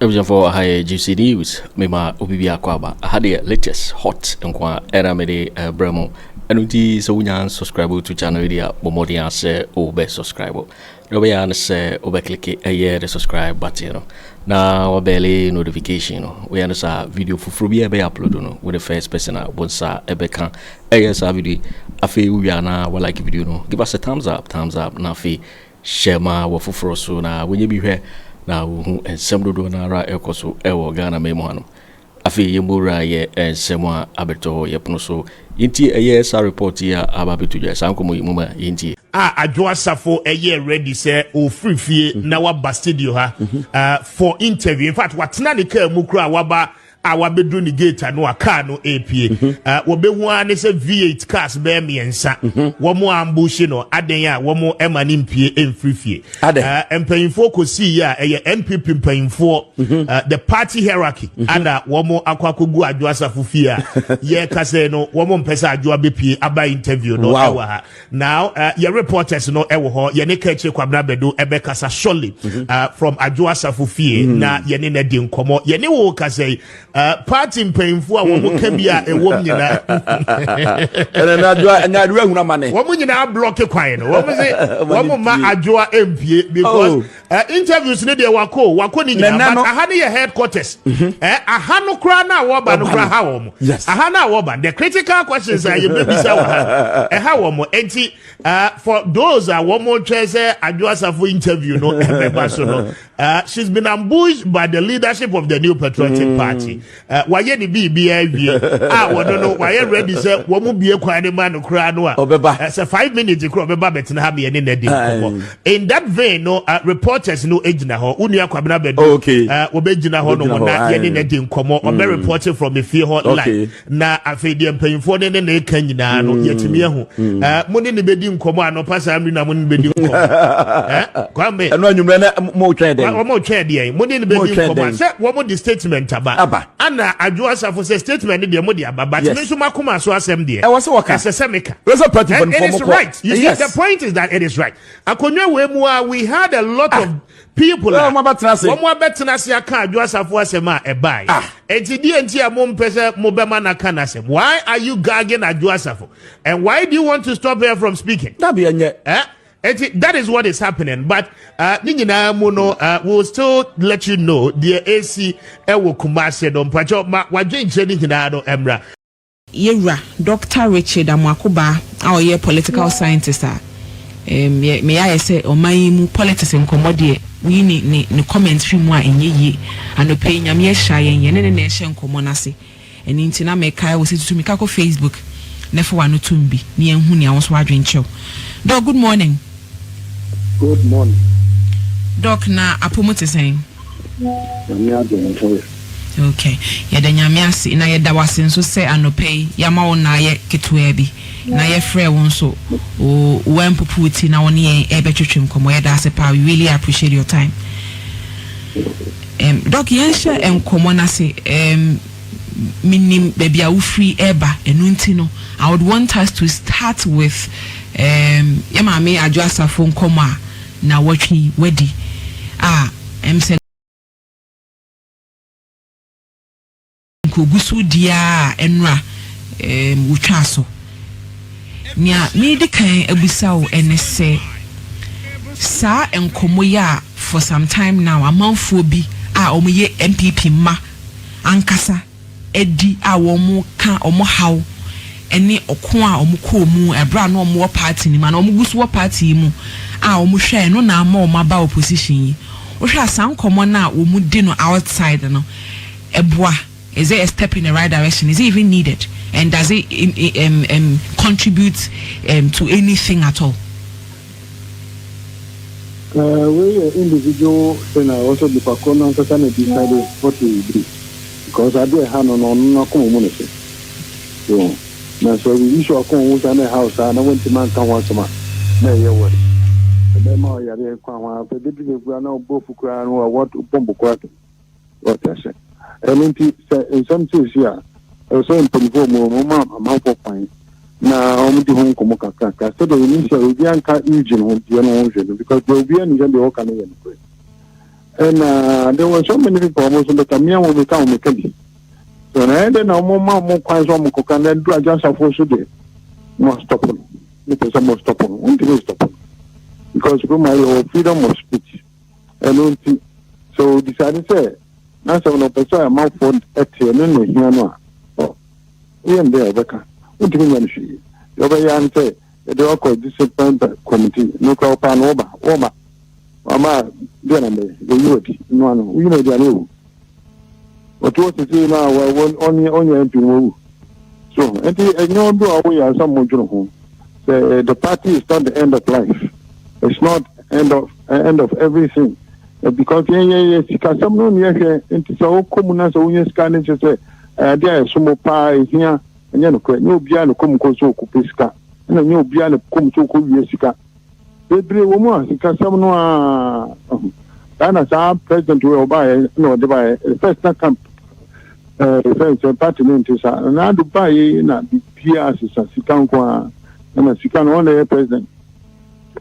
Everything for high juicy news. Mema Obibia Kwaba. I had the latest hot and qua era mede Bremo. And uti so we subscribe to channel idea Bomodia say obe subscribe. Robean say obe click a year the subscribe button. Now barely notification. We understand video for free be upload with the first person once ebeka a video. I feel we are now like video no. Give us a thumbs up na fe share ma wo foforo so na when you be here. Na hu ensem dodo na ra ekoso ewo Ghana memo hanu afi yemura ye ensem a abeto yepono so yinti eye sa report ya ababeto je sankomo yimuma yinti Adwoa Safo eye ready say o free fie na wa ba studio ha for interview. In fact watena ne ka mu kura waba awabedu ni gate no aka no APA wobehu ane se V8 cars be miensa womo Ambʊsh no aden a womo emani mpie emfrifie empanyimfo kosi ya NPP mpanyimfo the party hierarchy and womo akwakogu Adwoa Safo fie a ye kase no womo mpesa Adwoa bepie aba interview no ewa ha now your reporters no ewo ho ye ne ka Kwabena Bedo ebe kasa surely from Adwoa Safo fie na ye ne na di nkomo ye ne wo kase party mpanyimfo a womo ka bia ewom nyina na Adwoa huna mane womo nyina block kwan no womo se womo ma Adwoa empie because interviews ne de wako ni nyina but aha ne ye headquarters aha no kra na woba no kra ha womo aha na woba the critical questions are you maybe say ha womo enti for those womo chese Adwoa Safo interview no ebeba so no she's been ambushed by the leadership of the New Patriotic Party. Why the BBA? We don't know why ready say womu bie kwan man kura no a. Say 5 minutes kura obeba betina ha me ne dey. In that vein, no reporters no ejina ho. Unua Kwabena Bedo. Okay. Obejina ho no na ye ne dey nkomo. Obe reporting from the fear hotline. Na afedi mpanyimfo ne na eka nyina no yetimi ehu. Mo ne bedi nkomo anopa amri na mo ne bedi nkomo. Kwame. Eno anwumre na mo twen dey. Mo twen dey. Mo ne bedi nkomo. Say wo mo the statement aba. Anna Adwoa Safo say statement dey mo dey aba but me so makoma so asem dey. E was waka. Semeka. And it is right. You see, the point is that it is right. Akonwa we had a lot of people. Why are you gagging Adwoa Safo? And why do you want to stop her from speaking? That is what is happening. But we'll still let you know the AC Ewo Kumase Dompreh ma Emra. Yera Dr. Richard Amwakuba our political scientist may I say o my politics in commodity we ni comments fi mu a enye and no pay nyame hya yen ne na ehye nkomonase eni ntina me kai wo situ mi kako Facebook na fo wano tumbi ni enhu ni awon so adwenchew. Doc, good morning. Good morning. Doc, na apomote sen okay yeda nyame ase na yeda wase nso se anopei yama won na ye ketua bi na ye frɛ won so o wempuputi na won ye ebetwetwem komo yeda ase pa. We really appreciate your time. Doc, yensha enkomo na se minim baby a ufri eba enunti no I would want us to start with yama me Adwoa Safo nkoma na watwi wedi say Gusu dia enra wutwa so nia me de kan abusawo enese sa enkomo ya for some time now amanfo bi omoye NPP ma ankasa edi womo ka omo haw ene okon omko mu ebra no omo party ni ma na omo gusu party mu omo hwe no na ama omo ba opposition yi wo hwe asan komo na omo di no outside no eboa. Is it a step in the right direction? Is it even needed? And does it contribute to anything at all? We individual and also the Pakona and decided what we do. Because I do a hand on community. So we issue a common and a house and I went to man come once a month. No, you're worried. And then my idea, the deputy now both crown or what Pombo Quack. What I said. In some cases, yeah, so in Pombo, Mamma, fine. Now, I'm doing Komokaka. So the initial Bianca Eugene won't be an ocean because the Obian is the Okan. And there were so many people almost in the Camia will become Mekadi. So I had no more quite some cook and then do just a force today. More stop on. It is a more stop on. One thing is stop on. Because from my freedom of speech. And so decided to say, now some of the amount for at the end of oh, we and there, Becca. What do you mean? She, the other young say, the local discipline committee, no call pan over, Mama, then the youth, no, we know the new. What was to say now, only MP. So, and you do away as some more home. The party is not the end of life. It's not end of everything. Because some no near here into so common as we scanning to say, there is some pie here, and no piano come so kupiska, and a new piano come to Kubiska. They bring woman because some no Anas our president will buy no the first camp defense department is now to buy in a PS as a Sikanqua and a Sikan on the president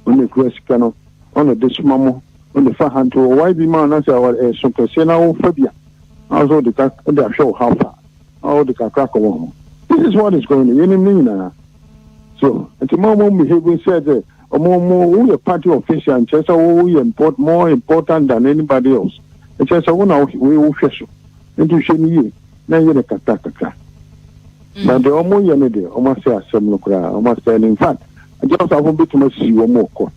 on the Crescano on the Desmamo. On the far hand to why be man as our Sopesena phobia. Also the show how far. All the crack along. This is what is going on. So at the moment we have said we are party official and just we more important than anybody else. It's just we will fish into Sheni. Now you're Kataka. But the almost yanade, almost say some locra, almost in fact, I just have a bit much see one more court.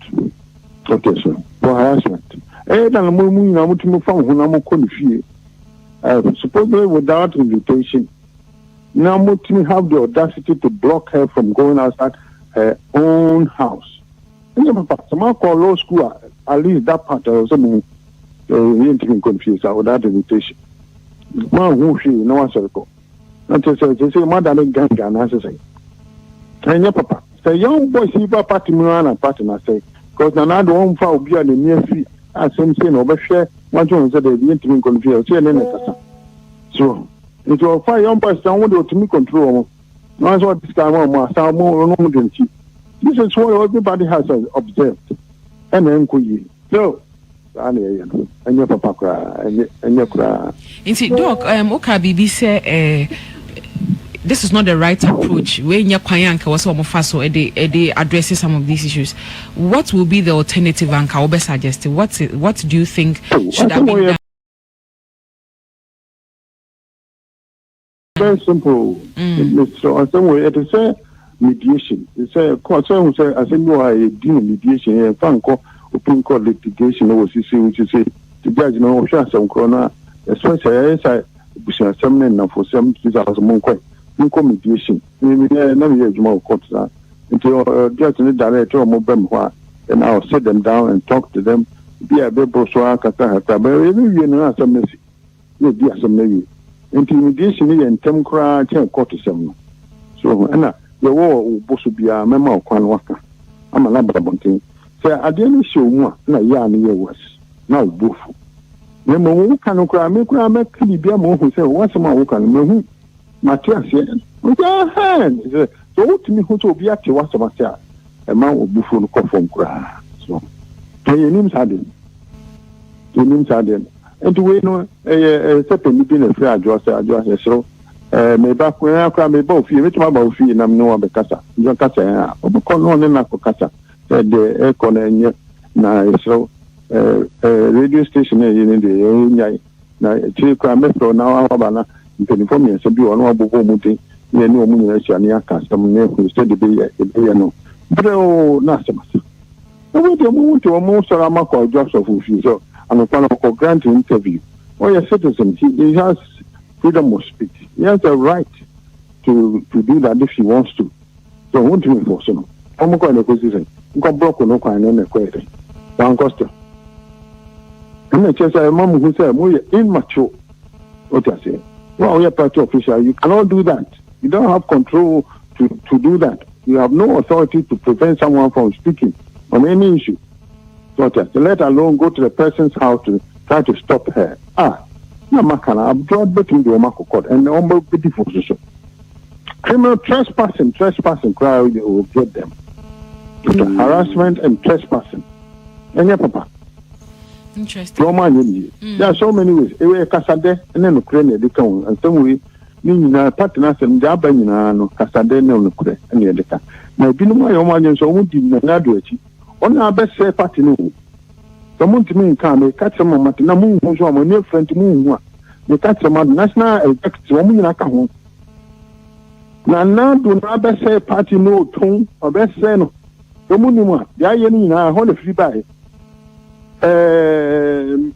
Okay, sir. For harassment. Supposedly without invitation. Now Mutimi have the audacity to block her from going outside her own house. Some call law school, at least that part of some being confused without invitation. Man who she no one circle. Not to say mother gang as I say. And your papa. Say young boy see party Mirana partner say. Because now the home for be on the near free as some say over share one to say the intimate confused. So it will fire young boys down to me control. Now what this guy wants more than she. This is what everybody has observed. And then could so and your papa and your cry. Doc, Okabi say this is not the right approach. When Yakwayanka was almost fast, so they addresses some of these issues. What will be the alternative, and how best suggested? What do you think should have been done? Very simple. So some way it is a mediation. It's a court. So I think you are a deal mediation. A fan call open court litigation. Which is say the judge no sure some corner. Especially I some for some 2,000 more. Mediation. Maybe more courts until judge and director of Mobile, and I'll sit them down and talk to them. Be a bit brochure, Katahata, but you know some messy. You be some maybe. Intimidation and Temcra can't court to some. So, Anna, the war will be a member of Kwanwaka. I'm a Lababonting. Say, I didn't show more, not yarn year was. Now, boof. Remember, who can cry, make be a more who say, what's a man who can move? Matthias, with your hand. So, to me, who to be at what's a matter? A man will be full of from cry. So, your name's Hadden. Your name's Hadden. And to wait, no, a second been a fair Adwoa, so, may back when I cry, may both you, which my both fee, and I'm no other casa. Your casa, or call on and casa, said the air corner, now, so, radio station in the Chilka Metro now, Havana. You can inform me and say, you are no Bomuti, you know, Munia custom, who said the Bayano. But oh, Nasamas. I went to move to a most Ramako jobs of Ufiso and a fan of grant interview. Or a citizen, he has freedom of speech. He has a right to do that if he wants to. So, I want to enforce him. I'm going to position. You got broken no kind of query. One coster. And I just a mom who said, more immature. What I say. Well, you're party official. You cannot do that. You don't have control to do that. You have no authority to prevent someone from speaking on any issue. So let alone go to the person's house to try to stop her. No, Makana, I've brought between the Omako court and the Ombo beautiful position. Criminal trespassing, cry will get them. Harassment and trespassing. And yeah, Papa. Interesting. There are so many ways. Ewe kasade ene no kure na edeka won. And some way ni nyina partner sem de aba nyina no kasade ne no kure ene edeka. Na binu mo ayo mo anyen so mo di na ngado achi. Ona abese party no. So mo ntimi nka me ka tse mo mate na mo hu so mo ne friend mo hu a. Me ka tse mo national executive mo nyina ka ho. Na do na abese party no ton obese no. So mo ni mo a ya ye ni nyina ho le free buy. President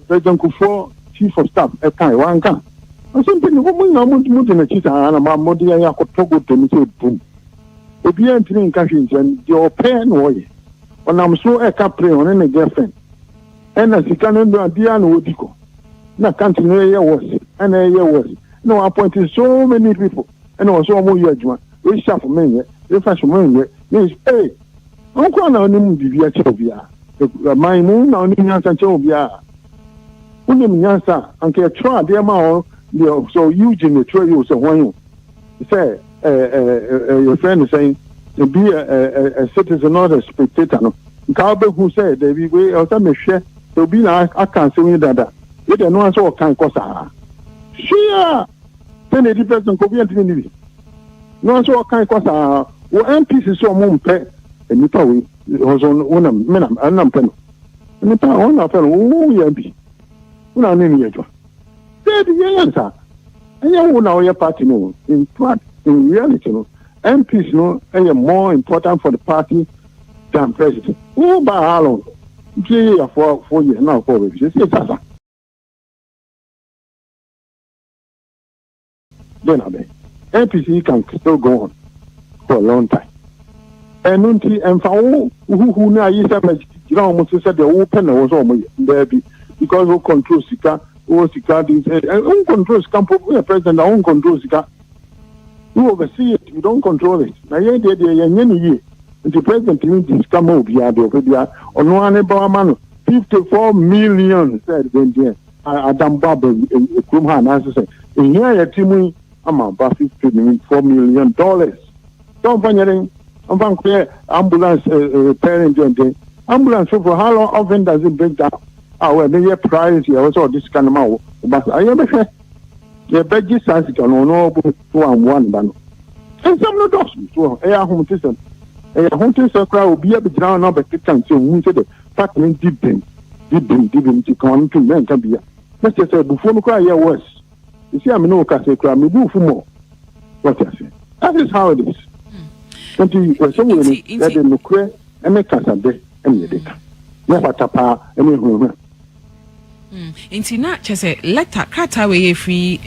Akufo Chief of Staff Kai Wanka. I simply woman no mudi na chita na ma modi ya ko togo to mi so boom. Obi antini nka hwinchen the open woye. Onam so e ka pray on na girlfriend. Na sika no ndo dia na odiko. Na country no ye was. Na ye was. No appointed so many people. And also mo ye adwuma. We chef men ye. We fashion men ye. Yes, hey. Onko na oni mu bibia che obia. My moon on Nyansa Chobia. William Nyansa, Uncle Tra, dear Ma, so Eugene the Troy was a one. Say, your friend is saying, to be a citizen, not a spectator. Calbe who said, they will also share, to be like I can't say that. You don't know so kind of cosa. Sure. Then it depends on Kobian. No so kind of cosa. Well, MPs is so moon pet, and you probably. Was on one of men and pen. And the town of oh, yeah, una name yet. Said the answer. And you know your party no. In fact, in reality, no, MPs no are more important for the party than president. Oh, by how long? 3 or 4 years now, 4 weeks. Yes, sir. Then MPC can still go on for a long time. And until and for who now is a almost said the open was almost there because who controls Sika, who Sika, and controls Campo, president, own controls Sika. You oversee it, you don't control it. Now, yeah, the president needs come over here, on one Bawumia, 54 million said when there. Adam Babu in Kumhan, as I said, in here, a team, I'm about $54 million. Don't find anything. I'm ambulance repairing the ambulance for how long often does it break down? Well, maybe a price here also this kind of amount. But I ever say the budget size can no 2 and 1 ban. And some not dogs. So a home system. A home system will be a bit down now, but it can so we said the partner deep to come to men can be. Let's just say before we cry worse. You see, I'm no case cry me do for more. What I say. That is how it is. Until someone that the nuclear and make us a day and the data. Never tapa any room. Intina chese letter krata we free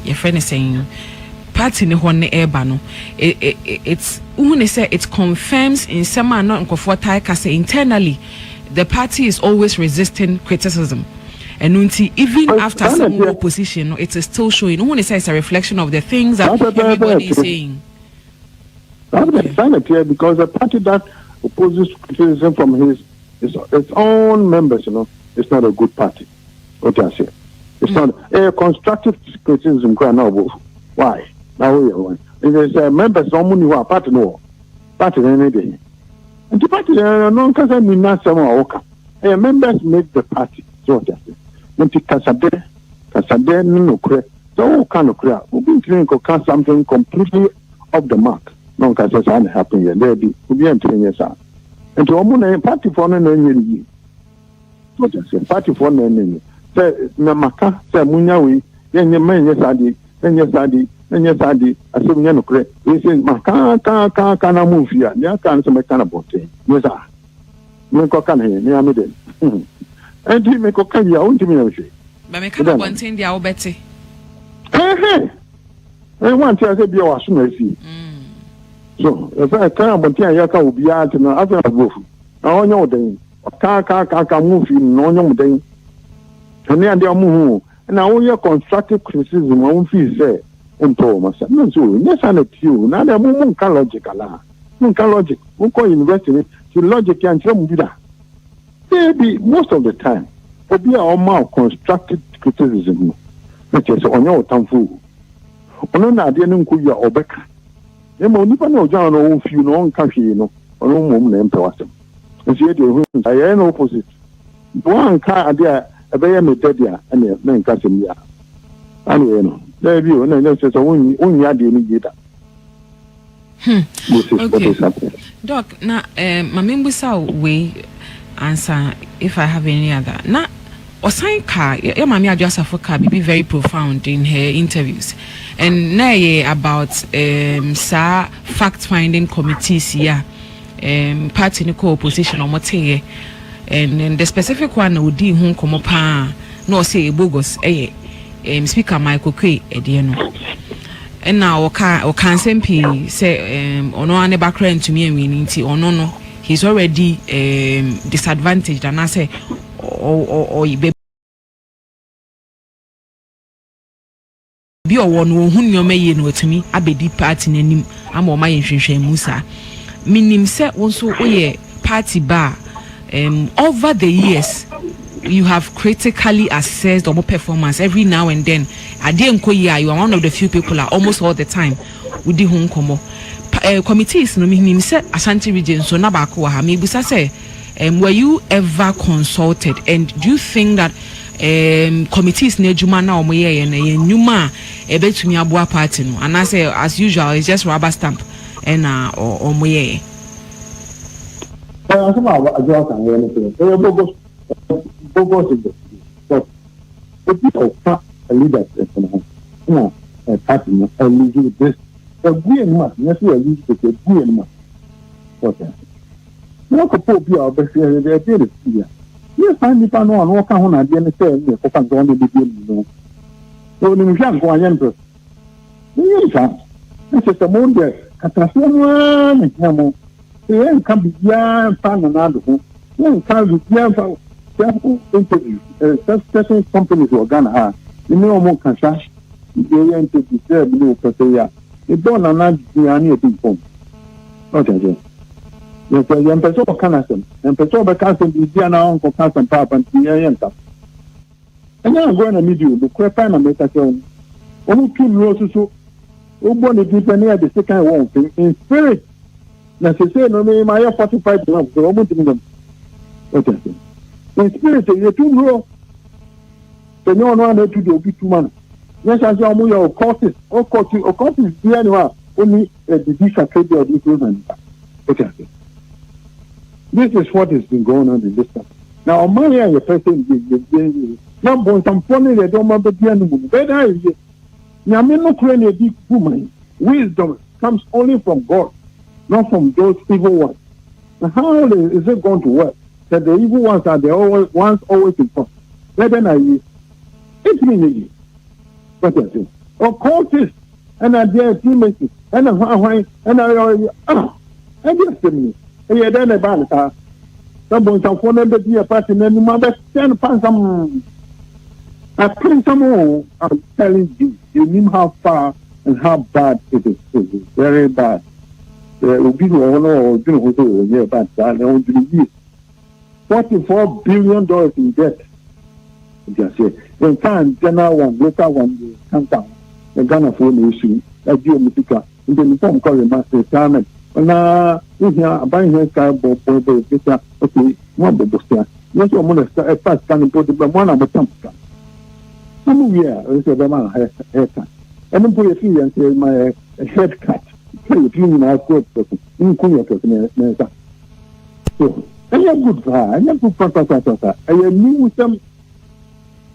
your friend is saying party ne hon eba no it's when say it confirms in some not comfortable say internally the party is always resisting criticism. And even after some opposition, it is still showing. When it says a reflection of the things that everybody is saying. That's sanity because a party that opposes criticism from its own members, it's not a good party. What I say, it's not a constructive criticism. Why? Now we are one. There's members who are party any day, and the party no can mean not some okay. Members make the party. So what I say. When the Kasade no cre, so kind of clear. We been trying to cast something completely off the mark. No, because it's not happening yet. There be we be telling you sir. And to omo party for no any. What I say, party for no any. Say na maka say munya we yenye man yesadi, yesadi. Aso munya no cre. We say maka ka na move here. Ya kan some kind of bote. Yes sir. Me ko kan he, me amede. And he make a carry out to me. But I can't want in the Betty. I want to say, be our soon. So, if I can't want to Yaka will be out in other roof. I know day. Car move in no young day. And then they are moving. And now your constructive criticism won't feel say, Thomas. No, so, yes, I know you. Now they're moving logical. Logic. Who call university to logic and some do that. Maybe most of the time, but be our more constructed criticism, which is on your tongue fool. On an idea, no, could you or Becca? You know, no, John, or few no country, or no woman, and person. And see the I am opposite. One car idea a very media and a man catching ya. Anyway, no, there you and then says only I didn't get that. This is what is happening. Doc, now, my members way answer if I have any other. Now, Osan Ka, your mammy Safo Ka be very profound in her interviews. And now about fact-finding committees here, party in co-opposition or mote, and the specific one would be whom come up, no say bogus, Speaker Michael Kwe, Ediano. And now, can simply say, ono ane background to me and we need to, or no, he's already disadvantaged, and I say, or be or one whom you may know to me, I be deep party name, I'm on my insurance, Musa. Minim set also a party bar. Over the years, you have critically assessed our performance every now and then. You are one of the few people are almost all the time with the home como committees. No meaning said Asante region so nabako ha maybe say were you ever consulted, and do you think that committees ne juma na omoye and nyuma ebetumi aboa party no, and I say as usual it's just rubber stamp and omoye a leader a party a leader this a good month, yes, we are used to a good month. Okay. No, be our best here, they did it here. You find me on walk on at the end of the day, for going to be doing. So, you can't go on enter. You can't. This is the moon there. At a someone, Hamo. You can't be young, fan another. You can't be young. Interview, certain companies were gonna have. You know, more cash. They interview, they blue for say, they don't announce the annual people. Okay, yes, the Emperor Canasson, Emperor Canasson, the Diana Uncle Canasson Papa, and the Yanka. And now I'm going to meet you, the Kwabena Agyapong. Only 2 roses, who born a deep near the second one in spirit. Now, she said, no, my 45 months, the almost in them. Okay. In spirit, you're 2 row. So no one to do 2 months. Yes, as you are your courses, or courses, the annual, only a division trade or improvement. Okay. This is what has been going on in this time. Now, money and your person, now, boy, some funny, they don't want to be animal. Better is it. Now, I'm not creating a big woman. Wisdom comes only from God, not from those evil ones. Now, how is it going to work? That the evil ones are the ones always in front. Then I use it means what I say. Of course, and I dare teammates, and I just me. Yeah, then about it. Someone can phone them to be a person, and you must send some. I think some more. I'm telling you, you know how far and how bad it is. It is very bad. Will be or yeah, bad. I want to be $44 billion in debt. Just say, in time, general one, local one, come down. The Ghana phone issue, a geometrical, in the form called a master retirement. And now, I'm buying here, okay, one book there. Yes, I'm going to start a fast can put the one of the temp. Some year, it's a man haircut. And then put a fee and say, my head cut. Play a few minutes, good, in Kuya, so, I am good for her. I am good for I am new with them.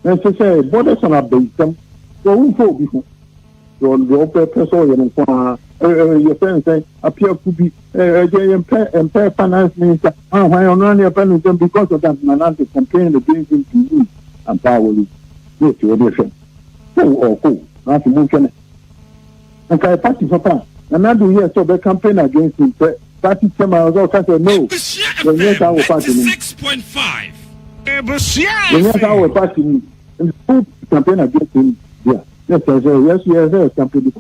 And to say, borders on a base them. So, we go before. So, the opera and your friends say, appear to be a finance minister. Why on only a penny because of that, man, to complain against him to you and powerfully. Yes, your dear friend. Oh, not to mention it. And I party for past. And I do hear so the campaign against him. Party chairman was all kind of no. The next hour party. 6.5. The next hour party. And the campaign against him. Yeah. Yes, campaign.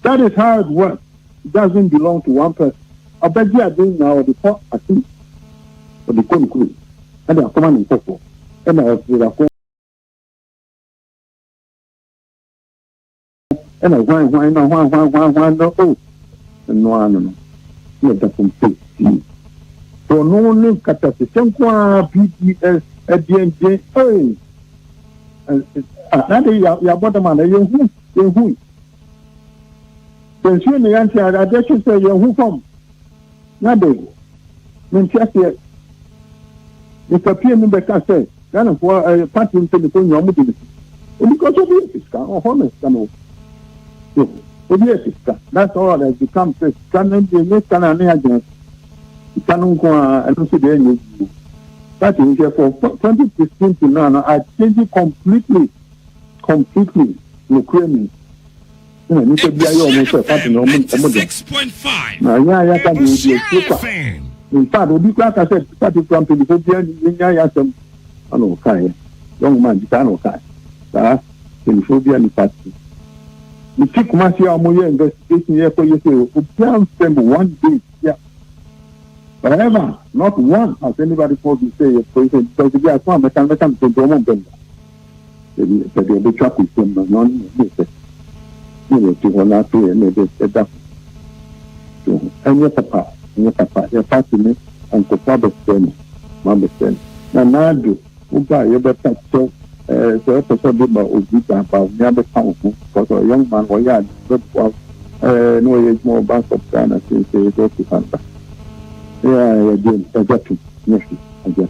That is how it works. It doesn't belong to one person. I bet you are doing now the pot, I think, for the Kojo. And they are coming in Safo. And I was with a and I why no, oh, and no. Let that complete. So no name catastrophe. Senkwa PTS at the end. Hey, that is your bottom man. You who? Since you the answer, I just say you who from? Nade. Manchester. Mr. PM Becca said, "Then for a party in telephone, you are moving." Because of this, or honest, that's all that becomes a canon. The next canon agent, canon, I don't see the end. That is for 2016 to now. I changed it completely. No creaming. You could be almost a party. 6.5. Now, yeah, I can be a super. In fact, like I said, started from the Phobia, I know, Kai, young man, Tano Kai, in Phobia and party. The Chick Marcia Moya investigation here for you to spend 1 day, yeah. However, not one has anybody called to say a person because they are some mechanical to go on them. They'll be trapped with them, but none of them. You know, to one or two, and maybe that. And your papa. Your party me and Kofa Besen, Mamma Sen. Nanado, Uba, you better so episode about Ubita about never powerful because a young man or yard, but no age more bank of Ghana since they go to Santa. Yeah, again, I got to, I got to.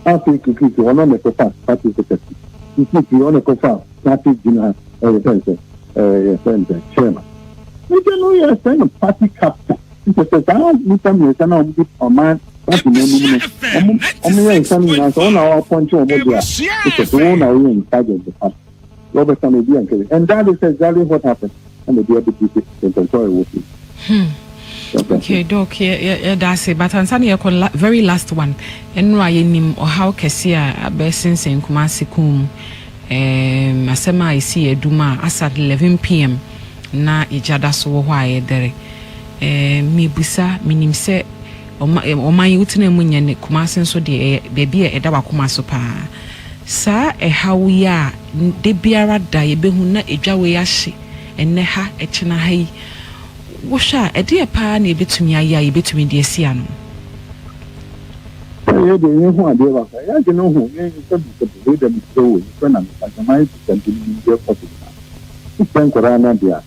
I think you keep on the Kofa, party secretary. You keep you on the Kofa, party dinner, chairman. You can know you're saying a party captain. Because you tell me, I don't get a man. That's the name. I'm saying, I saw our point of view. It's a one hour in charge of the past. Robert Kennedy and Kelly. And that is exactly what happened. And the other people can sorry with you. Okay, Doc, yeah, that's it. But Ansani, very last one. And Ryan or how Cassia, a best in Kumasi Asema, I see a Duma as at 11 p.m. Na ijada so why there. Me busa minim se oman yutine munye ne Kumasi so de baby e da wakoma so pa sa hawo ya de biara da ye behu na edwa we ahye enne ha echena hai wo sha e de pa na ebetumi aya ebetumi de sia no ye de ye hu ade ba ya je no hu ye so bi de mi so so na ka mai tanti ni de ko ko pen korana dia.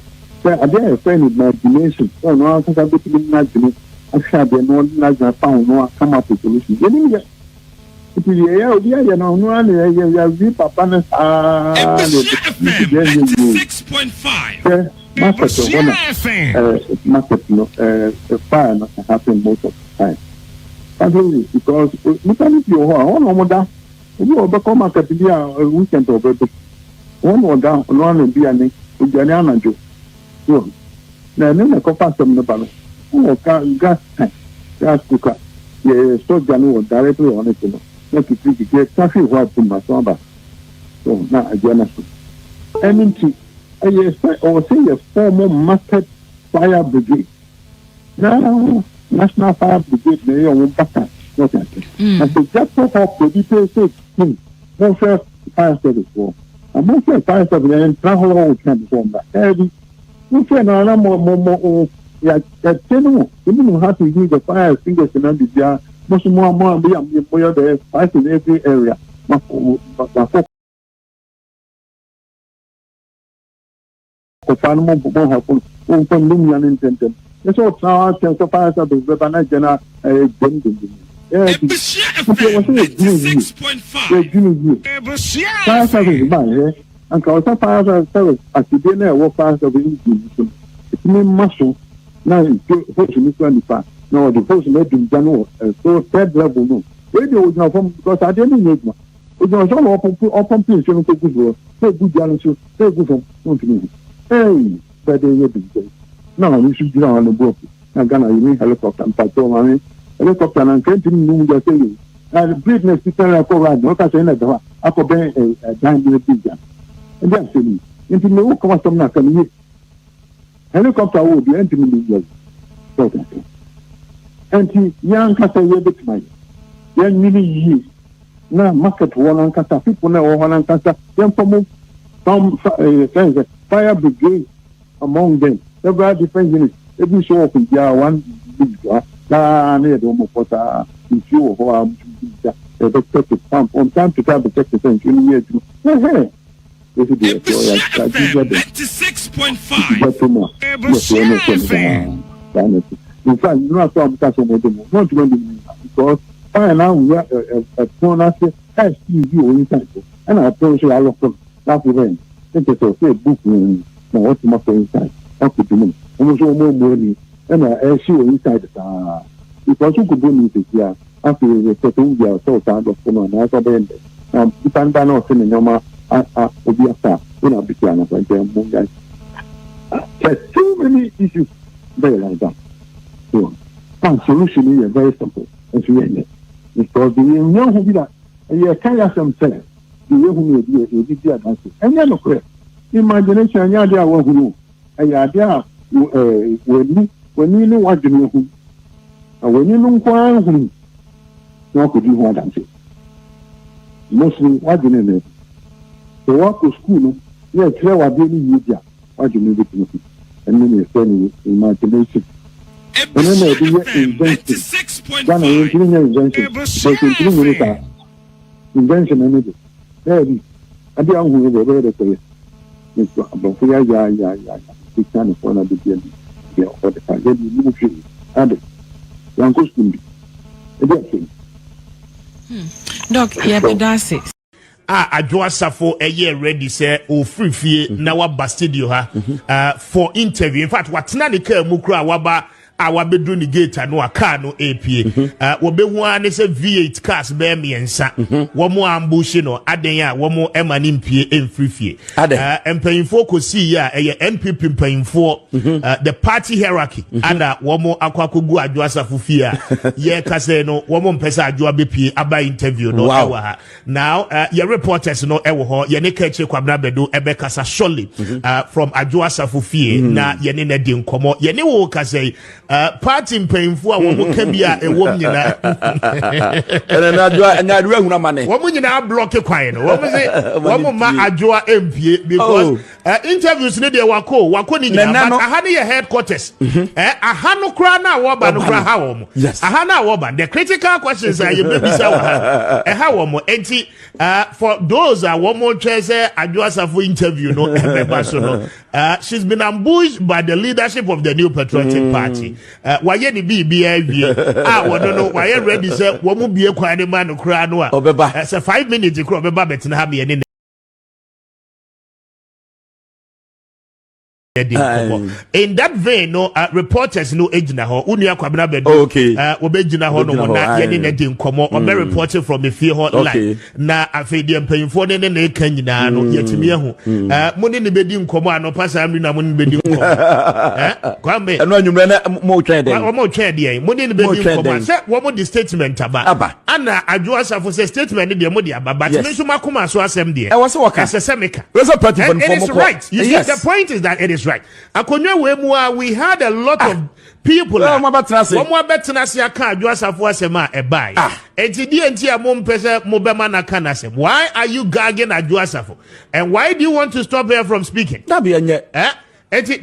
I dare a friend imagination. Oh, no, I can't be imagining. I shall be no larger pound, no, come up with solution. You know, if you know, no, you papa, 6.5. Market, no, fire not happen most of the time. Because look at it, you're on that. You overcome market a weekend over the one or down, one and be an Ujaniana. Now, then I come from the balance. Oh, gas cooker. Yeah, so Janu directly on it. Not to get traffic what to my samba. So now I join us. And into or say a former market fire brigade. Now, National Fire Brigade, they are on back. Not that. And so just for the details, most fire service for. And most fire service and travel all can form that. We say no more. Yeah, that general. You know how to use the fire fingers and under the much more be there fight in every area. That's what now so fire service the general fire service and also fire service as you didn't work fire service. It's me muscle now. Hopefully, 25. No, the person made in general, so third level. No, radio was not from because I didn't need one. It was all open place. You know, so good. So good, so good from. Hey, but they will be good. Now, you should be on the boat. I'm gonna use helicopter and patrol. I mean, helicopter and can't just say. And business people are called. Not as any other. I could be a giant big. And that's it. Into no custom not coming. Helicopter would be entering the and young Cassa bit my young many years. Now, market one and Cassa, people know one and Cassa, then from some fire brigade among them. Several different units. Every so often, there are one big na ne do mo pota nsuo ho am ja e be check it pump on time to time check it and you need to this is the 96.5 in fact you know so am ka so mo do not when because now we are a corner STV or inside and I told you I look that event think it's a book no what my inside up to me almost more money and I see inside because you could do me here after the setting there so time of no na so bend if I'm not saying no obiasa when I began as I am guys there's too many issues very like that so and solution is very simple as we end because the young who be that you can't ask themselves the way who be advance and you're not correct imagination you're there one who and you're there when you know what you know who and when you know who what could you want to say mostly what you know so what to school yeah clear what you need what you need to and then you spend imagination and then they do invention then you do invention but you do invention energy there is and the who will be the is about yeah it's kind of one of the yeah for the target you move it and young school doc yeah but that's it Adwoa Safo ready say o free fie na wa ba studio ha for interview in fact watena ne ka mu kura waba awabedu ni gate no aka no APA wo be hu ane say V8 cars be miensa wo mo Ambʊsh no aden a wo mo emani mpie emfrifie empanyimfo kosi ya NPP empanyimfo the party hierarchy and wo mo akwakogu Adwoa Safo fie a ye ka say no wo mo mpesa Adwoa bepie aba interview no ewa ha now your reporters no ewo ho ye ne ka che Kwabena Bedo ebe kasa surely from Adwoa Safo fie na ye ne na di nkomo ye ne wo ka say party mpanyimfo a wo mo ka bia ewom nyina na Adwoa huna mane wo mo nyina block kwan no wo mo say wo mo ma Adwoa mpie because interviews ne de wako ni nyina but aha ne ye headquarters aha no kra na wo ba no kra ha wo mo aha na wo ba the critical questions are you maybe say ha wo mo enti for those wo mo try say Adwoa Safo interview no ebe so no she's been ambushed by the leadership of the New Patriotic Party why the BBA wo no why ready say wo mo bie kwan ne ma no kra no a say 5 minutes kra obeba betina ha me ne in that vein no reporters no ejina ho unua Kwabena Bedo obejina ho no na ye ne de nkomo o be reporting from the fie ho live na afedi mpanyimfo ne na e kan nyina no yetimi ehu mo ne bedi nkomo ano pasa mi na mo ne bedi nkomo kwambe eno anwumre na mo twen de mo twen de mo ne bedi nkomo say wo mo di statement aba ana Adwoa Safo say statement de mo di aba but me so makoma so asem de e wo se waka se semeka and it is right you see the point is that it is right akonwa we mu we had a lot of people mo betena se aka Adwoa Safo asema e bai enti die enti a mo mpese mo bema na kana asem why are you gagging Adwoa Safo and why do you want to stop her from speaking that be anye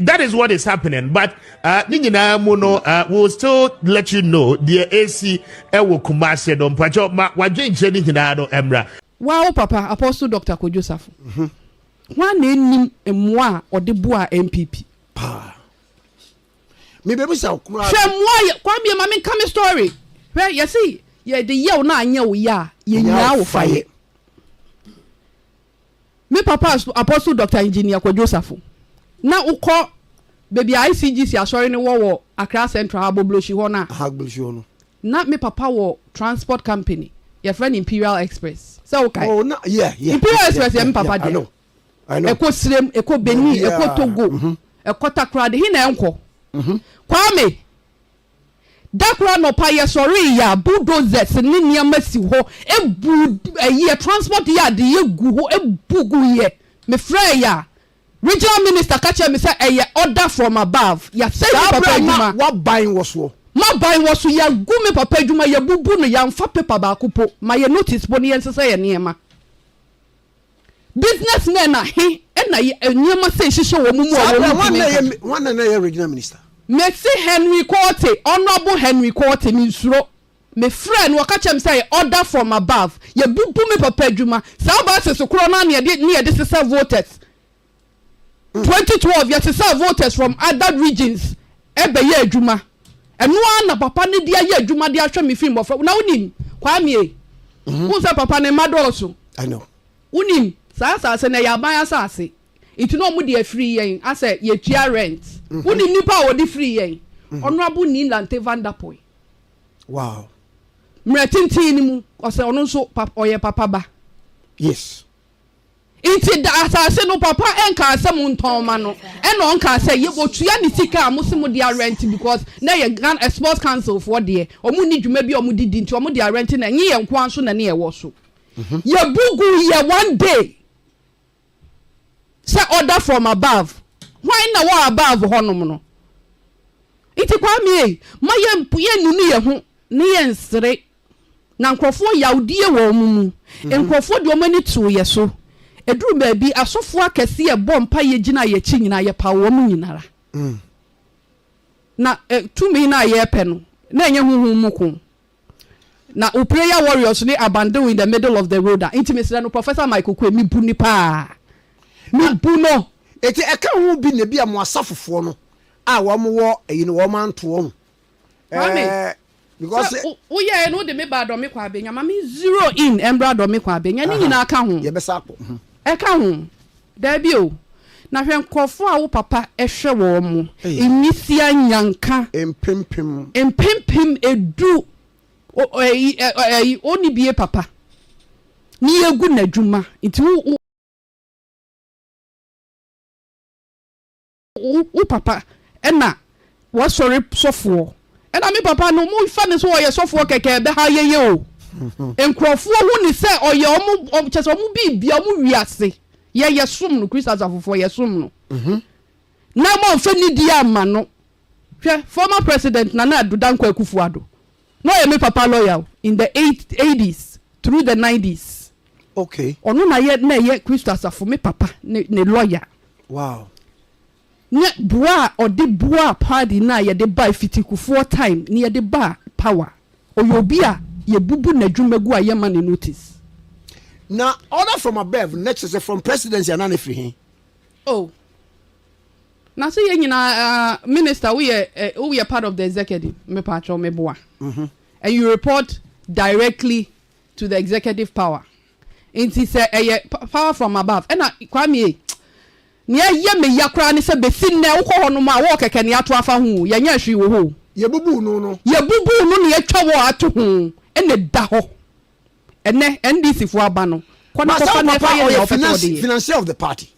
that is what is happening but ninyina mu no we'll still let you know the AC ewo Kumase don pacho ma wadwenche ni nyina no emra wow papa Apostle Dr. Kojo Safo one enim emwa odeboa NPP me baby say okura hwemwa kwabie ma me come story where you see ye de ye na anya wo ya ye nyina wo faye me papa Apostle Dr. Engineer Kojo Safo na ukọ baby ICGC asori ni wo Accra Central Habobloshi ho na Habobloshi ho no na me papa wo transport company your friend Imperial Express so okay oh na yeah Imperial Express ya me papa de I know eko srem eko Benin eko Togo eko Takra de hina enko kwame dakra no pa ye sorry ya bulldozers ni niam si ho ebu ye transport ya de ye gu ho ebugu ye me frɛ ya regional minister catch me say ye order from above ya say papa adwuma what buying was wo ma buying was ya gu me papa adwuma ya bubu no ya mfa paper ba kopo ma ye notice boni ye say ye niema business men na he na niema say hihye wo mumu wo one na ye regional minister Messi Henry Cote, Honorable Henry Cote, Minsuro. My friend, Wakachem say, order from above. Ye bubu me papa juma. Sabas so corona near this is voters. 2012, yes, voters from other regions. Ebe ye juma. And no one papa ni dia ye juma dia show me film of now nim. Kwame. Who's a papa ne mad also? I know. Unim. Sa se na ya ban asase. Itu no mu de free yen. I say ye tia rent. Unim nipa wo de free yen. Honorable Nilante Vanderpoy. Wow. Mretinti ni mu ose ono nso oye papa ba. Yes. Inti da asase no papa enka asem nton ma no. E no nka say ye botua ni sika amusimu dia rent because na ye Ghana Sports Council for there. Omu ni dwuma bi omu didi nti omu dia rent na nye ye nko anso na ne ye wo so. Ye bugu ye one day. Say order from above. Why na wa above honom no? Iti kwa mi ma ye nunu ye ho ne ye nsere na nkrofo yaudie wo mumu nkrofo de omani tu ye so eduru ba bi asofo akese ye bompa ye gina ye chi nyina ye pa wo mu nyinara na tumi na ye pe no na enye huhu muku na o prayer warriors ni abandon in the middle of the road intimacy no Professor Michael Kwe mi bu ni pa mi bu no eti eka hu bi ne bia mo asafofo no a wo mo wo eyi no wo manto wo because yeah no de me ba do me kwa benya ma me zero in embra do me kwa benya ni nyina aka ho ye besa akpo eka ho da bi o na hwe nkofo a wo papa ehwe wo mo enisia nyanka empempem edu oni bie papa ni egu na dwuma nti wo papa ena wo sorry sofo ena me papa no mo fa ne so oye sofo keke be ha yeye o enkrofo hu ni se oye omo chese omo bibia omo wiase ye som no Christ asafofo ye som no na mo fa ni dia ama no hwe former president Nana Akufo Addo no ye me papa lawyer in the 80s through the 90s okay onu na ye Christ asafo me papa ne lawyer wow nye bua odi bua party na ye de buy fitikufor time ni ye de ba power oyobia ye bubu na dwumegu aye ma ne notice na order from above next is from presidency and free hin oh na so ye nyina minister we are part of the executive me patcho me boa and you report directly to the executive power it is power from above and kwame ni ye me yakra ni se besin na wo ho no ma wo keke ni ato afa hu ye nya hwi wo ho ye bubu no ni atwa wo ato hu ene da ho ene NDC fu aba no kono ko fa na fa ye financier of the party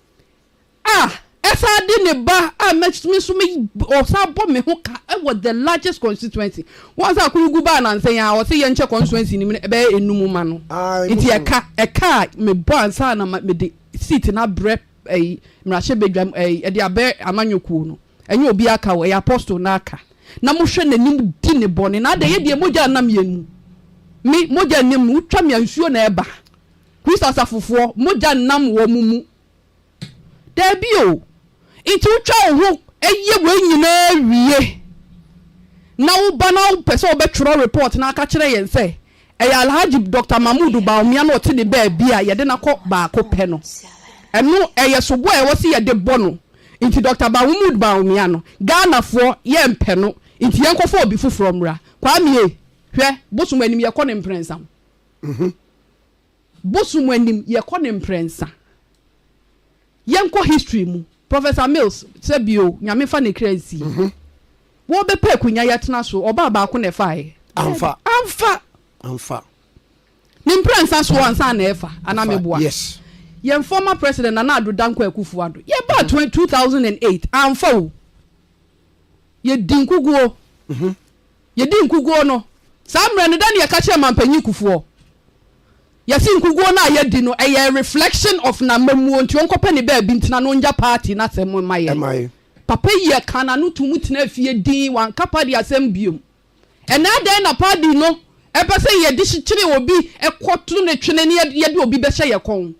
esa di ne ba me so me o sa bo me ho ka e was the largest constituency once akurugu ba na nsen ya o se ye nche constituency ni be enum ma no iti eka me bo ansa na me de seat na bre mrashe bedwam de abe amanyoku no enye obi aka wo apostle na aka na mo hwe nanim di ne bone na da ye de moja nam yenu mi moja nim utwa me ansuo na eba Christ asafofo moja nam wo mumu da bio itu utwa ho eye we nyina wie na wo bana wo pese obetro report na aka kire yen se Alhaji Dr. Mahamadu Bawumia no te ne ba bia ye de na kọ ba ko pe no enu so boy wo se ye de bono inti Dr. Mahamadu Bawumia no Ghana for ye mpe no inti yen kofo obi fufuro mra kwamie hwe bosum anim ye kọ ne mprensa bosum anim ye kọ ne mprensa yen kọ history mu Professor Mills se bio nyame fa ne crazy wo be pe kunya ye tena so oba ba ko ne fae amfa ni mprensa so ansa na efa anameboa yes yen former president Nana Akufo Addo ye ba 2008 amfa o ye dinkuguo no samre ne dan ye ka che mampanyi kufuo ye sinkuguo na ye di no a reflection of na mamuo nti onkopa ne ba bi ntina no nja party na sem maye papa ye kana no tumu tina fie din wan kapa di asem biom ena den na party no epese ye di chire obi ekotu ne twene ne ye di obi be hye ye kon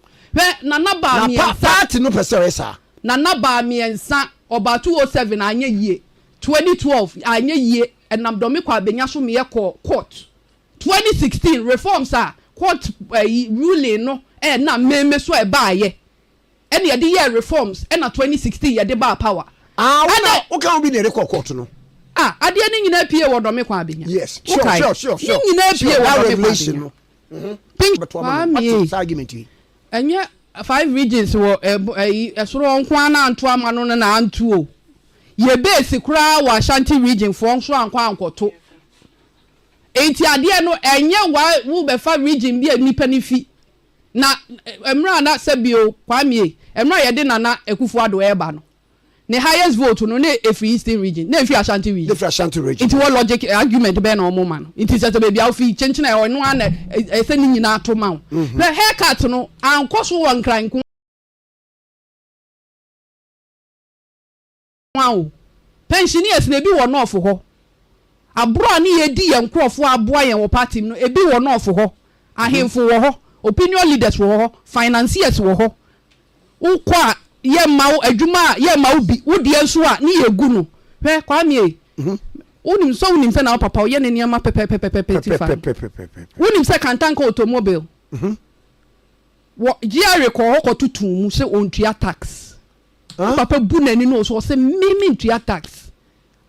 Nana ba mi party no pese esa Nana ba mi ensa oba 207 anya yie 2012 anye ye enam Dome Kwabenya so me court 2016 reforms are court ruling no na meme so e ba ye ene ye de reforms na 2016 ye de ba power o kan bi ne court no ade ne nyina pie wo Dome Kwabenya yes sure nyina pie wo Dome Kwabenya but what's argument here enye 5 regions wo esoro nko ana anto amano na anto o ye base kura wa Ashanti region fo nso ankwa ankoto enti ade no enye wa wo be fa region bi nipa ni fi na emra na sebio kwamie emra ye de nana Akufo Addo eba no the highest vote no na Free Eastern region na Free Ashanti region the Free Ashanti region it was logic argument be na omo man it is that baby afi chenchina e no ana ese ni nyina to ma the haircut no ankoso wan kranko wow pensioners na bi wo no ofo ho abro na ye di ye nkrofo aboa ye wo party no ebi wo no ofo ho ahemfo wo ho opinion leaders wo ho financiers wo ho ukwa ye mawo adwuma ye mawo bi wodi enso a ne ye gu no hwe kwamie unim so unim se na papa ye ne niam pepepepepe unim se kantanka automobile wo GRA ko ho kotutu mu se ontua tax papa bu nani no so se mimi ntua tax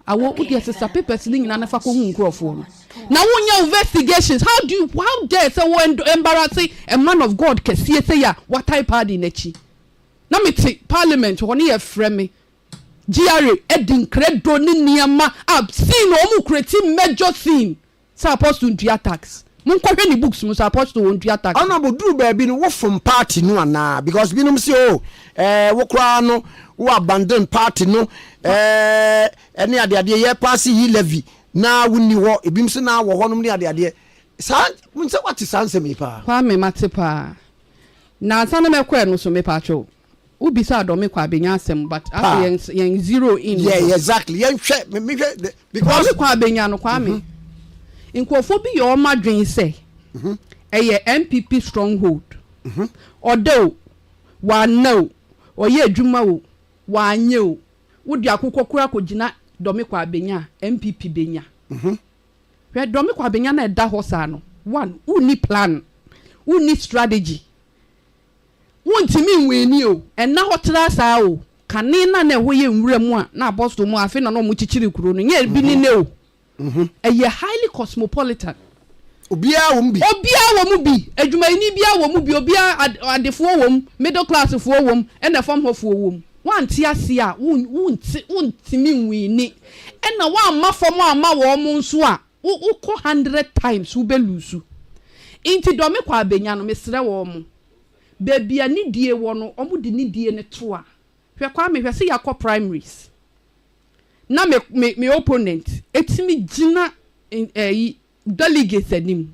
awo udi asesa papers ni nyina na fa ko hu nkrofo no na wonya investigations how dare say wo embarrassing a man of God kese say ya what type party na chi na meti parliament woni ye frame GRA edin credo ni niama ab sin o mu create major sin supposed to ntua tax mun ko hwe ni books mu supposed to ntua tax honorable duru baby no wo from party no ana because binum say wo kra no wo abandon party no ene ade ye pass yi levy na wuni wo ebim se na wo honom ni ade sa mun se what sanse me pa kwa me mate pa na sana me kwa no so me pa cho ubi sa Dome Kwabenya asem but after yen zero in yeah exactly yen hwe me because Dome Kwabenya no kwa me inkofo bi yo madwen se eye NPP stronghold odo wa no oye adwuma wo wa anye o wodi akokokura kogina Dome Kwabenya NPP benya hwe Dome Kwabenya na da ho sa no one uni plan uni strategy wontimi nweni o enna hotra saa o kane na ho ye nwura mu a na apostle mu afi na no mu chichiri kuro no nya bi ni ne o eye highly cosmopolitan obia wo mu bi adwumayini bia wo mu bi obia adefo wo mu middle class fo wo mu ena fam hofo wo mu wanti ase a wontimi nweni ena wa ma fam ama wo mu nso a ukọ 100 times wo belusu inti Dome Kwabenya no mesre wo mu bebia ni die wo no omu di ni die ne to a hwe kwa me hwe se yakọ primaries na me opponent etimi gina delegates anim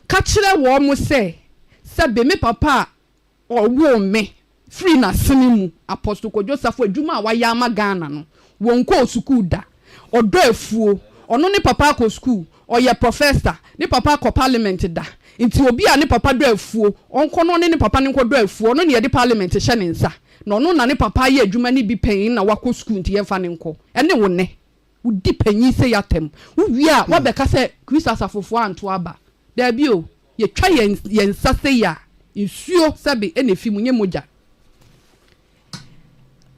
ka kire wo mu se be me papa owo me free na sinimu apostle Kojo Safo adwuma wa ya ma Ghana no wonko school da odo afuo ono ne papa ko school oye professor ne papa ko parliament da inti obi a ne papa do afuo onko no ne papa ne do afuo no ne ye de parliament hye ne nsa no no na ne papa ye adwuma ne bi panyin na wako school nti ye fa ne nko ene wo ne wo di panyin se yatem wo wi a wo beka se Christ Safo anto aba da bi o ye twa ye nsa se ya nsuo sabe ene fi munye moja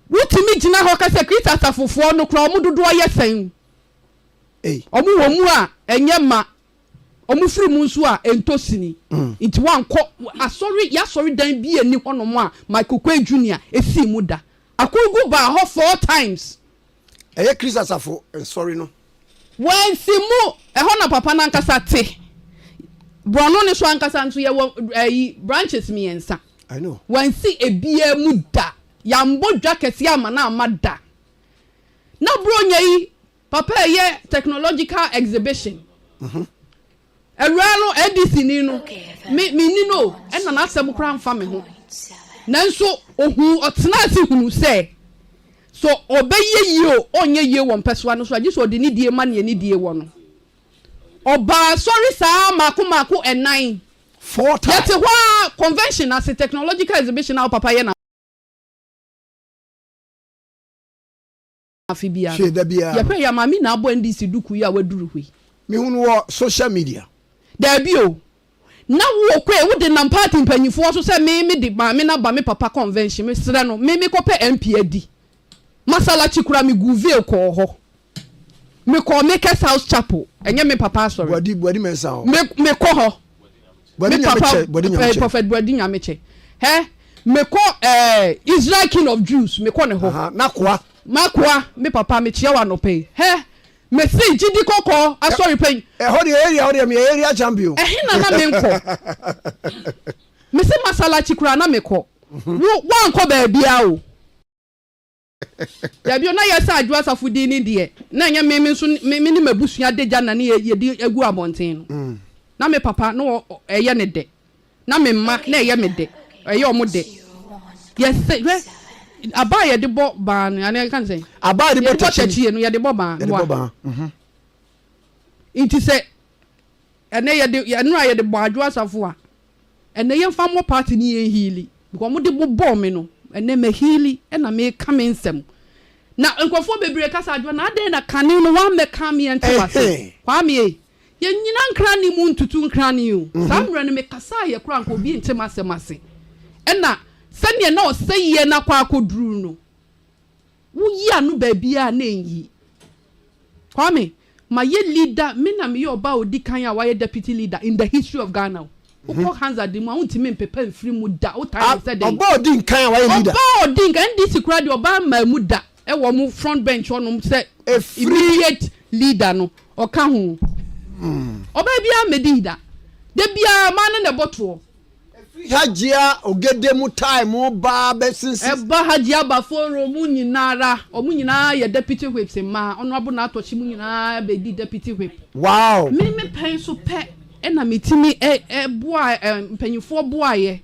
wotimi gina ho ka se Christ Safo no kra omu dodo ye sen omu wo mu a enye ma omu firi mu nso a entosini nti wankọ asori dan bi ani honom a Michael Kwe Junior esi mu da akogu ba ho 4 times eye Chris Safo sorry no when simu ho na papa na nkasa te brono ne so ankasa nso ye branches miensa I know when si ebia mu da yambo dwa kese ama na amada na bronya yi papa ye technological exhibition Erano edisi ni no me ni no ena na asem kra mfa me ho nanso ohu otena ase hunu se so obeye yi o onye yi won pesoa no so agi so de ni die ma ne ni die wo no oba sorry sa mako enan 4 times yete ho convention as a technological exhibition na papa ye na afibia ya pe ya mami na abo ndisi duku ya waduru hwe me hunu wo social media da bio na wo kwe wo de nam party mpanyifo so se me de ba me na ba me papa convention me sere no me kope MP adi masala chikura me guvie ko ho me ko make house chapel enye me papa sorry body mensa ho me ko ho body nyameche prophet body nyameche he me ko Israel king of Jews me ko ne ho nakwa makwa me papa me chia wa no pay he me see jidi koko sorry pen ho the area me area champion na me nko me see masala chikura na me ko wa nko ba bia o ya bi na yesa Adwoa safudi ni de na nya me nso me ni mabusua deja na ne ye di egu abonten no na me papa no eye ne de na me ma na eye me de eye omo de yes aba ye de bo ban ane kan say aba de bo tachi no ye de bo ban wa inti se ene ye de ye no ye de bo Adwoa safo a ene ye fa mo party ni ye heali because mo de bo me no ene me heali ena me come nsem na nkofo bebre kasa Adwoa na ade na kane no wa me come ye ntwase kwa me ye nyina nkra ni mu ntutu nkra ni o samra ne me kasa ye kra nko bi ntemasem ena sanye na oseye na kwa akoduru no wuyi anu ba bia na enyi kwame ma ye leader me na me oba odi kan ya wa ye deputy leader in the history of Ghana uko hands at dem untimi mpepa mfiri mu da o time said oba odi kan wa ye leader oba odi kan ndisi kura de oba ma mu da e wo mu front bench onum say immediate leader no o ka ho oba bia medida de bia ma na boto hajia ogede mu time ba besinsi eba hajia ba foro mu nyinara omu nyina ye deputy whip se ma ono abo na atochi mu nyina be di deputy whip wow me pen so pe na metimi boa mpanyifo boa ye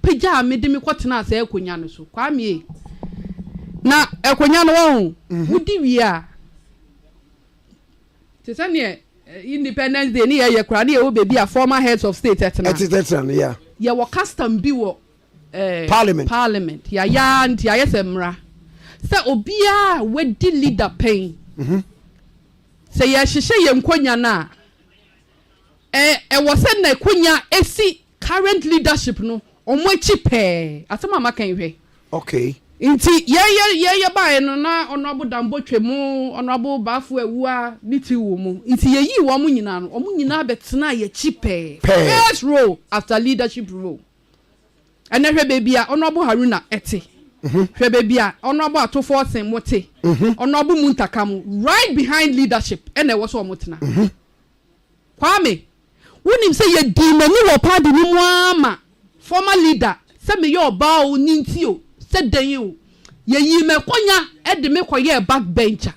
pagya me de me kwotena asa ekonya no so kwa me na ekonya no wo wudi wi a tesane Independence Day ni ye kura ni ye wo bebi a former heads of state etna yeah ye wo custom bi wo parliament ya nti ya yesemra se obia wedi leader pain se ye hihye ye nkonya na wo se na konya esi current leadership no omo echi pe asema makan hwe okay nti ye ba no na onobo dambotwe mu onobo bafu awua niti wo mu nti ye yi wo mu nyina no omu nyina betena ye chipe first role after leadership role ene hwe bebia onobo haruna ete hwe bebia onobo Ato Forson mote onobo muntakam right behind leadership ene wo so omotena kwame wonim se ye di mani wo party ni mu ama former leader se me ye oba o ninti o said you ye me konya e de me koye backbencher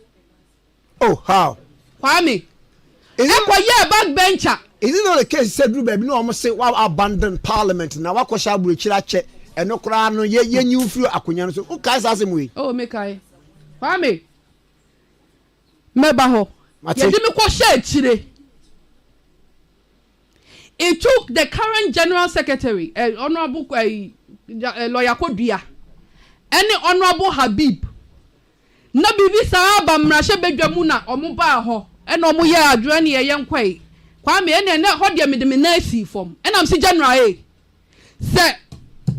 oh how kwame e koye backbencher is it not the case said Ruben no almost say wa abandon parliament na wa kwasha aburuchira che eno kra no ye nyu firi akonya no so o kai sa we oh me kai kwame me ba ho ye de me kwasha achire. It took the current general secretary honorable lawyer Kodua any honorable Habib na bibi sa ba mrahye bedwamu na omo ba ho e na omo ye adwra ne ye nkwai kwame ene na ho de me na si form e na am si general se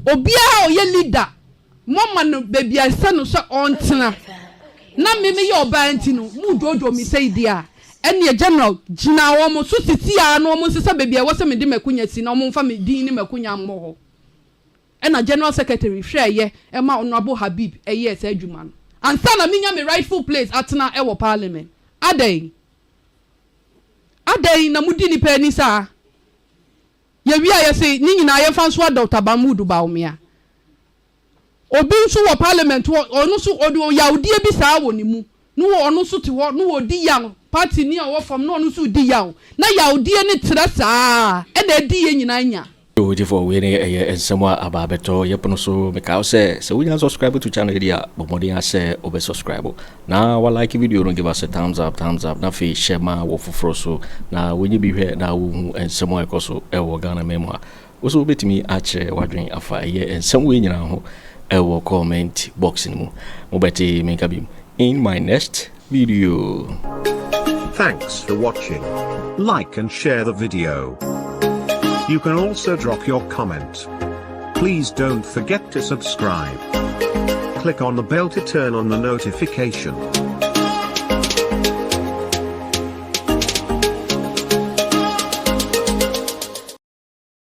obia o ye leader mama no baby ase no so ontena na me ye oba anti no mu dojo mi sei dia ene general gina wo mo so sitia no mo sesa baby e wo se me de makunya si na omo mfa me din ni makunya mo ho na general secretary hwe ye e ma honorable Habib ye se adwuma no ansa na minya me rightful place atena e wo parliament adai na mudi ni pani sa ye wi a ye se ni nyina ye fa so Dr. Mahamadu Bawumia obi nso wo parliament onu so odo yaudie bi sa wo ni mu no onu so te ho no odi yan party ni a wo fam no onu so di yan na yaudie ni tere sa e na di ye nyina nya Oji for we ne ensemo ababeto yepono so meka say so we subscribe to channel here bomodi ase obe subscribe na wa like video no give us a thumbs up na fe share ma wo foforo so na wenye bi hwe na wo ensemo ekoso e wo Ghana memo wo so betimi ache wadwen afa ye ensemo we nyina ho e wo comment box ni mu mo beti menka bi in my next video. Thanks for watching. Like and share the video. You can also drop your comment. Please don't forget to subscribe. Click on the bell to turn on the notification.